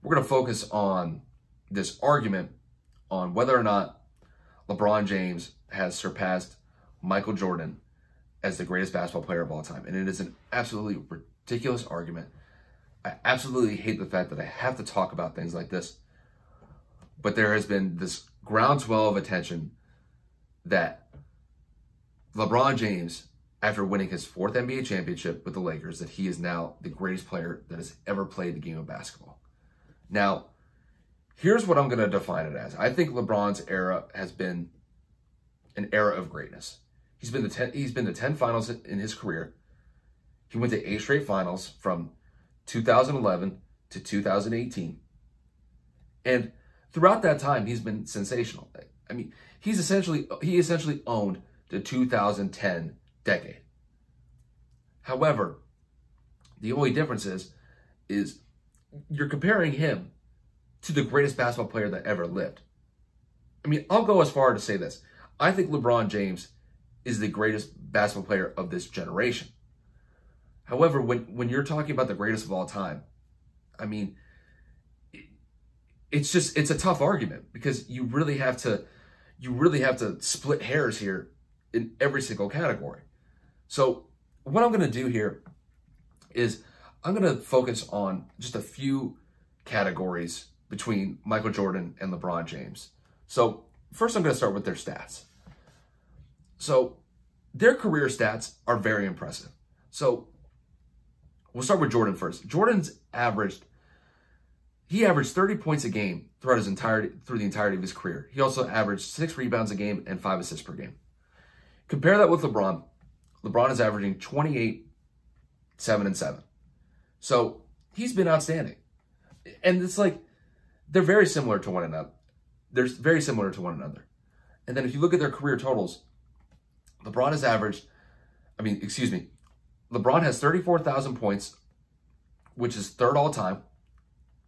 we're going to focus on this argument on whether or not LeBron James has surpassed Michael Jordan as the greatest basketball player of all time. And it is an absolutely ridiculous argument. I absolutely hate the fact that I have to talk about things like this. But there has been this groundswell of attention that LeBron James, after winning his 4th NBA championship with the Lakers, that he is now the greatest player that has ever played the game of basketball. Now, here's what I'm going to define it as. I think LeBron's era has been an era of greatness. He's been to 10 finals in his career. He went to 8 straight finals from 2011 to 2018. And throughout that time, he's been sensational. I mean, he essentially owned the 2010 decade. However, the only difference is you're comparing him to the greatest basketball player that ever lived. I mean, I'll go as far to say this. I think LeBron James is the greatest basketball player of this generation. However, when you're talking about the greatest of all time, I mean, it's a tough argument because you really have to split hairs here in every single category. So what I'm going to do here is I'm going to focus on just a few categories between Michael Jordan and LeBron James. So first I'm going to start with their stats. So their career stats are very impressive. So we'll start with Jordan first. Jordan's averaged 30 points a game through the entirety of his career. He also averaged 6 rebounds a game and 5 assists per game. Compare that with LeBron. LeBron is averaging 28, 7, and 7. So he's been outstanding. And it's like, they're very similar to one another. And then if you look at their career totals, LeBron has 34,000 points, which is 3rd all time.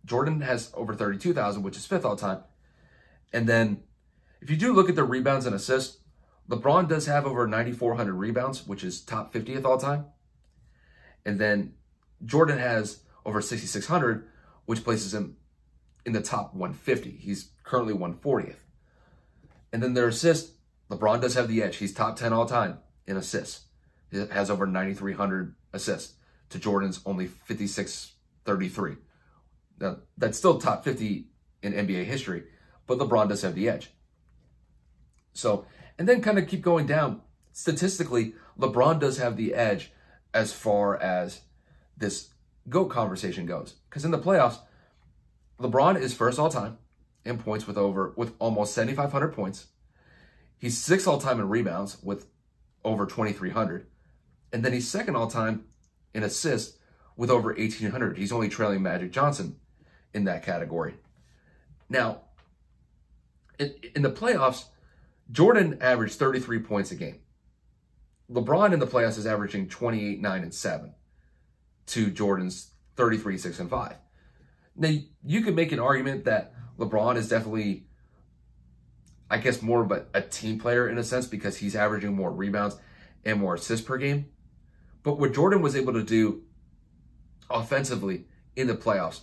Jordan has over 32,000, which is 5th all time. And then if you do look at the rebounds and assists, LeBron does have over 9,400 rebounds, which is top 50th all time. And then Jordan has over 6,600, which places him in the top 150. He's currently 140th. And then their assists, LeBron does have the edge. He's top 10 all time in assists. He has over 9,300 assists to Jordan's only 5,633. Now, that's still top 50 in NBA history, but LeBron does have the edge. So, and then kind of keep going down. Statistically, LeBron does have the edge as far as this GOAT conversation goes. Because in the playoffs, LeBron is 1st all time in points with almost 7,500 points. He's 6th all time in rebounds with over 2,300. And then he's 2nd all time in assists with over 1,800. He's only trailing Magic Johnson in that category. Now, in the playoffs, Jordan averaged 33 points a game. LeBron in the playoffs is averaging 28, 9, and 7 to Jordan's 33, 6, and 5. Now, you could make an argument that LeBron is definitely, I guess, more of a team player in a sense because he's averaging more rebounds and more assists per game. But what Jordan was able to do offensively in the playoffs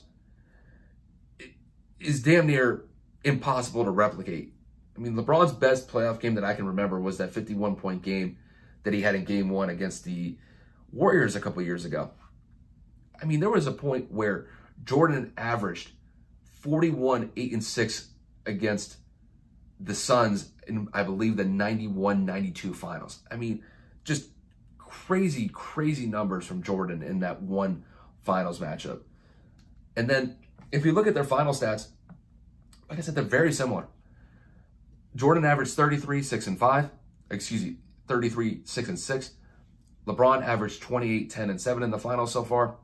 is damn near impossible to replicate. I mean, LeBron's best playoff game that I can remember was that 51-point game that he had in Game 1 against the Warriors a couple years ago. I mean, there was a point where Jordan averaged 41, 8, and 6 against the Suns in, I believe, the 91-92 finals. I mean, just crazy, crazy numbers from Jordan in that one finals matchup. And then if you look at their final stats, like I said, they're very similar. Jordan averaged 33, 6, and 5. 33, 6, and 6. LeBron averaged 28, 10, and 7 in the finals so far.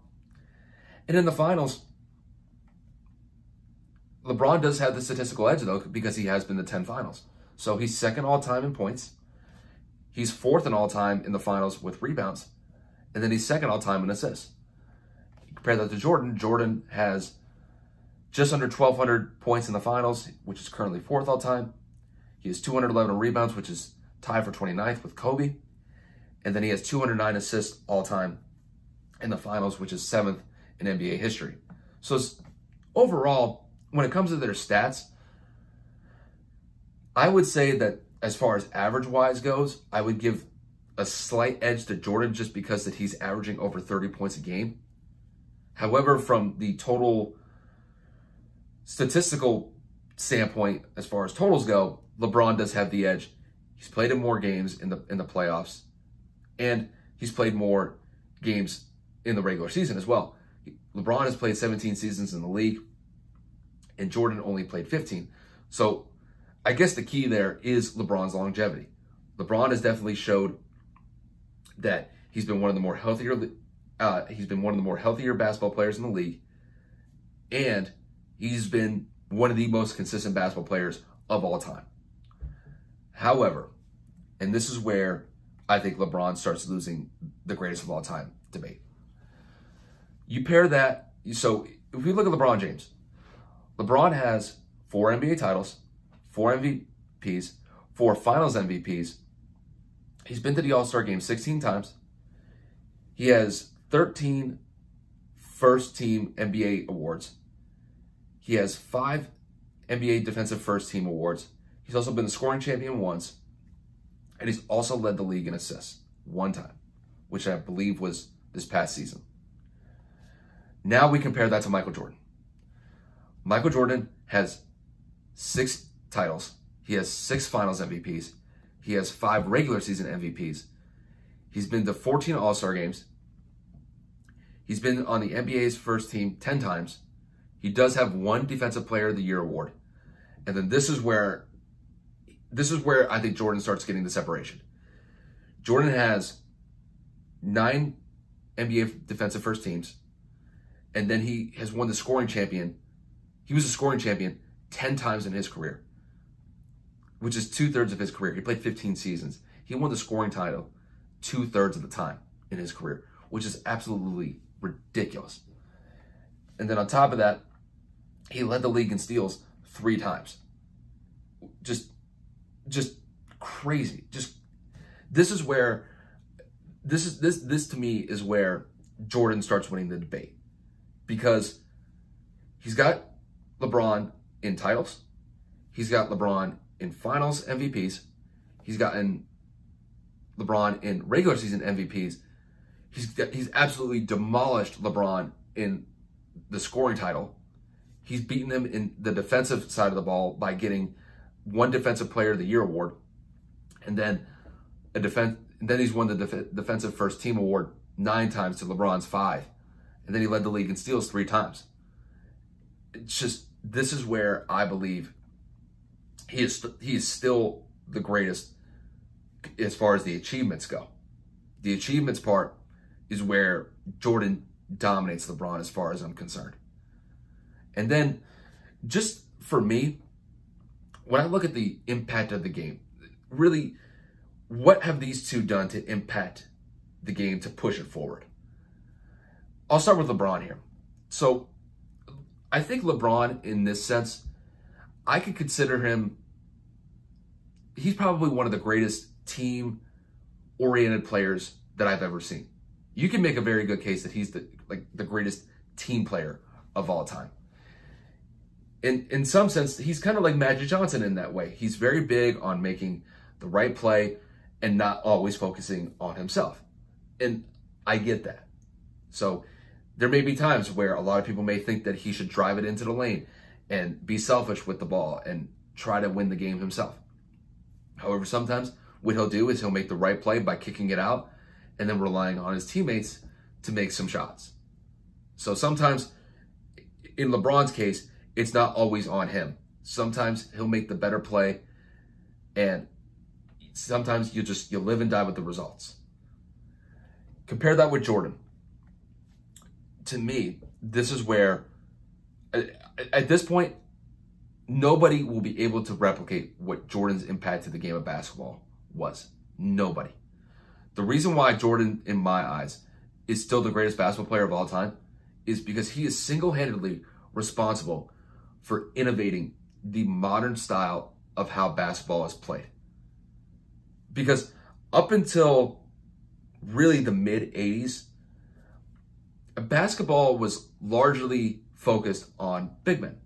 And in the finals, LeBron does have the statistical edge, though, because he has been to 10 finals. So he's 2nd all-time in points. He's 4th in all-time in the finals with rebounds. And then he's 2nd all-time in assists. Compare that to Jordan. Jordan has just under 1,200 points in the finals, which is currently 4th all-time. He has 211 rebounds, which is tied for 29th with Kobe. And then he has 209 assists all-time in the finals, which is 7th in NBA history. So overall, when it comes to their stats, I would say that as far as average-wise goes, I would give a slight edge to Jordan just because that he's averaging over 30 points a game. However, from the total statistical standpoint, as far as totals go, LeBron does have the edge. He's played in more games in the playoffs, and he's played more games in the regular season as well. LeBron has played 17 seasons in the league, and Jordan only played 15. So I guess the key there is LeBron's longevity. LeBron has definitely showed that he's been one of the more healthier basketball players in the league, and he's been one of the most consistent basketball players of all time. However, and this is where I think LeBron starts losing the greatest of all time debate. You pair that, so if we look at LeBron James, LeBron has 4 NBA titles, 4 MVPs, 4 Finals MVPs. He's been to the All-Star game 16 times. He has 13 first-team NBA awards. He has 5 NBA Defensive First Team awards. He's also been the scoring champion once. And he's also led the league in assists 1 time, which I believe was this past season. Now we compare that to Michael Jordan. Michael Jordan has 6 titles. He has 6 Finals MVPs. He has 5 regular season MVPs. He's been to 14 All-Star games. He's been on the NBA's first team 10 times. He does have 1 Defensive Player of the Year award. And then this is where I think Jordan starts getting the separation. Jordan has 9 NBA Defensive First Teams. And then he has won the scoring champion. He was a scoring champion 10 times in his career, which is 2/3 of his career. He played 15 seasons. He won the scoring title 2/3 of the time in his career, which is absolutely ridiculous. And then on top of that, he led the league in steals 3 times. Just crazy. This to me is where Jordan starts winning the debate, because he's got LeBron in titles. He's got LeBron in Finals MVPs. He's gotten LeBron in regular season MVPs. He's absolutely demolished LeBron in the scoring title. He's beaten him in the defensive side of the ball by getting 1 Defensive Player of the Year award, and then he's won the Defensive First Team award 9 times to LeBron's 5, and then he led the league in steals 3 times. It's just, this is where I believe he is still the greatest as far as the achievements go. The achievements part is where Jordan dominates LeBron as far as I'm concerned. And then, just for me, when I look at the impact of the game, really, what have these two done to impact the game to push it forward? I'll start with LeBron here. So, I think LeBron, in this sense, I could consider him, he's probably one of the greatest team-oriented players that I've ever seen. You can make a very good case that he's the greatest team player of all time. In some sense, he's kind of like Magic Johnson in that way. He's very big on making the right play and not always focusing on himself. And I get that. So there may be times where a lot of people may think that he should drive it into the lane and be selfish with the ball and try to win the game himself. However, sometimes what he'll do is he'll make the right play by kicking it out and then relying on his teammates to make some shots. So sometimes, in LeBron's case, it's not always on him. Sometimes he'll make the better play, and sometimes you live and die with the results. Compare that with Jordan. To me, this is where, at this point, nobody will be able to replicate what Jordan's impact to the game of basketball was. Nobody. The reason why Jordan, in my eyes, is still the greatest basketball player of all time is because he is single-handedly responsible for innovating the modern style of how basketball is played. Because up until really the mid-'80s, basketball was largely focused on big men.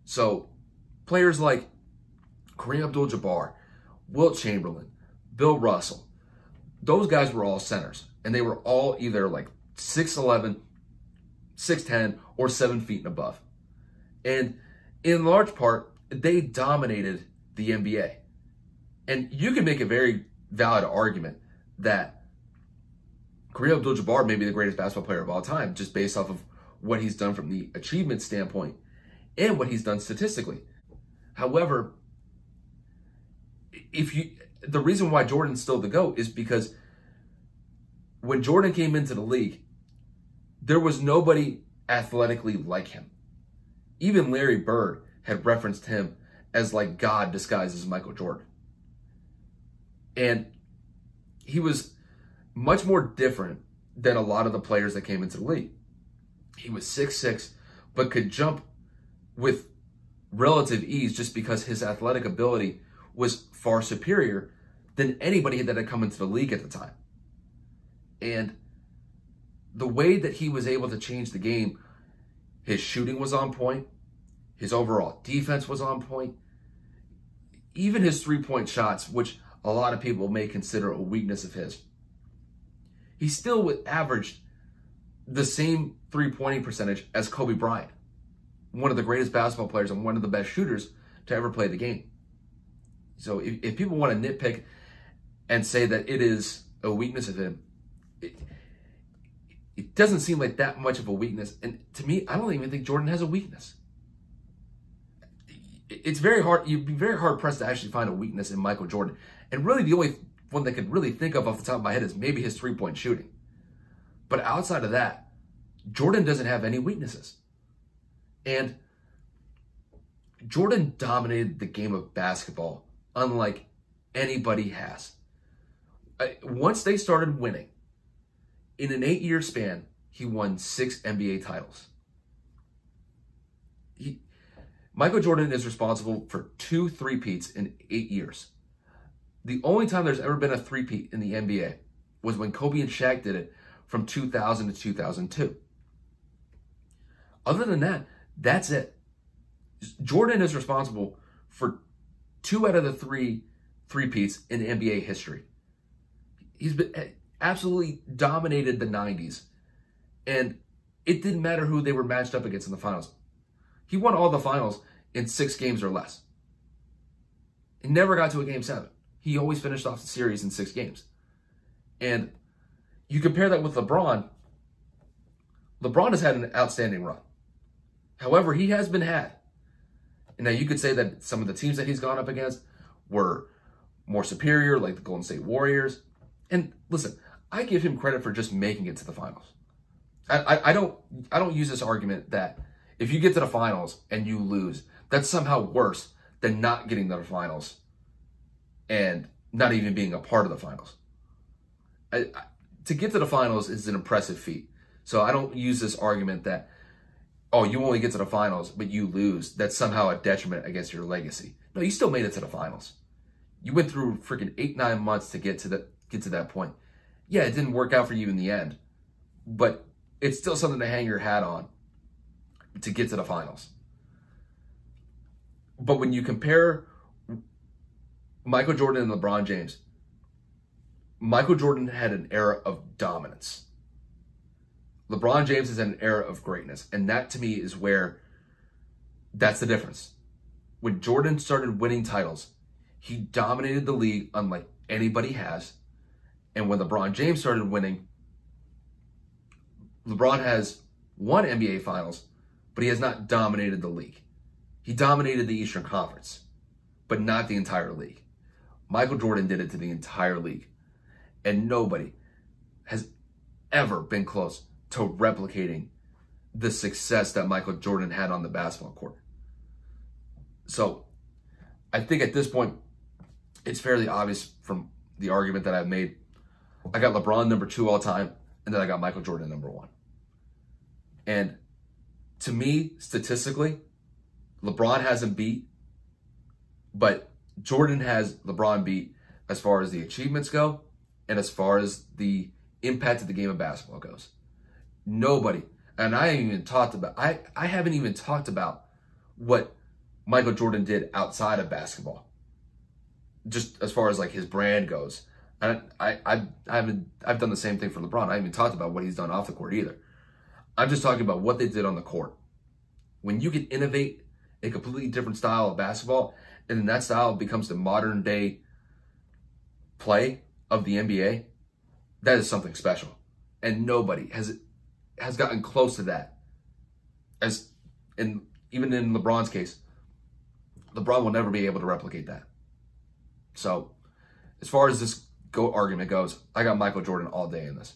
So players like Kareem Abdul-Jabbar, Wilt Chamberlain, Bill Russell, those guys were all centers. And they were all either like 6'11", 6'10", or 7 feet and above. And in large part, they dominated the NBA. And you can make a very valid argument that Kareem Abdul-Jabbar may be the greatest basketball player of all time, just based off of what he's done from the achievement standpoint and what he's done statistically. However, the reason why Jordan's still the GOAT is because when Jordan came into the league, there was nobody athletically like him. Even Larry Bird had referenced him as like God disguised as Michael Jordan. And he was much more different than a lot of the players that came into the league. He was 6'6", but could jump with relative ease just because his athletic ability was far superior than anybody that had come into the league at the time. And the way that he was able to change the game, his shooting was on point, his overall defense was on point, even his three-point shots, which a lot of people may consider a weakness of his, he still averaged the same three-pointing percentage as Kobe Bryant, one of the greatest basketball players and one of the best shooters to ever play the game. So if people want to nitpick and say that it is a weakness of him, it doesn't seem like that much of a weakness. And to me, I don't even think Jordan has a weakness. It's very hard. You'd be very hard pressed to actually find a weakness in Michael Jordan. And really the only one that I could really think of off the top of my head is maybe his three-point shooting. But outside of that, Jordan doesn't have any weaknesses. And Jordan dominated the game of basketball unlike anybody has. Once they started winning, in an 8-year span, he won 6 NBA titles. Michael Jordan is responsible for 2 three-peats in 8 years. The only time there's ever been a three-peat in the NBA was when Kobe and Shaq did it from 2000 to 2002. Other than that, that's it. Jordan is responsible for 2 out of the 3 three-peats in NBA history. He's been absolutely dominated the 90s. And it didn't matter who they were matched up against in the finals. He won all the finals in 6 games or less. He never got to a game 7. He always finished off the series in 6 games. And you compare that with LeBron. LeBron has had an outstanding run. However, he has been had. And now you could say that some of the teams that he's gone up against were more superior, like the Golden State Warriors. And listen, I give him credit for just making it to the finals. I don't use this argument that if you get to the finals and you lose, that's somehow worse than not getting to the finals and not even being a part of the finals. To get to the finals is an impressive feat. So I don't use this argument that, oh, you only get to the finals, but you lose. That's somehow a detriment against your legacy. No, you still made it to the finals. You went through freaking 8-9 months to get to that point. Yeah, it didn't work out for you in the end, but it's still something to hang your hat on to get to the finals. But when you compare Michael Jordan and LeBron James, Michael Jordan had an era of dominance. LeBron James is in an era of greatness. And that to me is where that's the difference. When Jordan started winning titles, he dominated the league unlike anybody has. And when LeBron James started winning, LeBron has won NBA Finals, but he has not dominated the league. He dominated the Eastern Conference, but not the entire league. Michael Jordan did it to the entire league. And nobody has ever been close to replicating the success that Michael Jordan had on the basketball court. So I think at this point, it's fairly obvious from the argument that I've made. I got LeBron number 2 all time, and then I got Michael Jordan number 1. And to me, statistically, LeBron has him beat, but Jordan has LeBron beat as far as the achievements go and as far as the impact of the game of basketball goes. Nobody, And I haven't even talked about what Michael Jordan did outside of basketball. Just as far as like his brand goes. And I've done the same thing for LeBron. I haven't even talked about what he's done off the court either. I'm just talking about what they did on the court. When you can innovate a completely different style of basketball, and then that style becomes the modern day play of the NBA, that is something special. And nobody has gotten close to that. Even in LeBron's case, LeBron will never be able to replicate that. So, as far as this GOAT argument goes, I got Michael Jordan all day in this.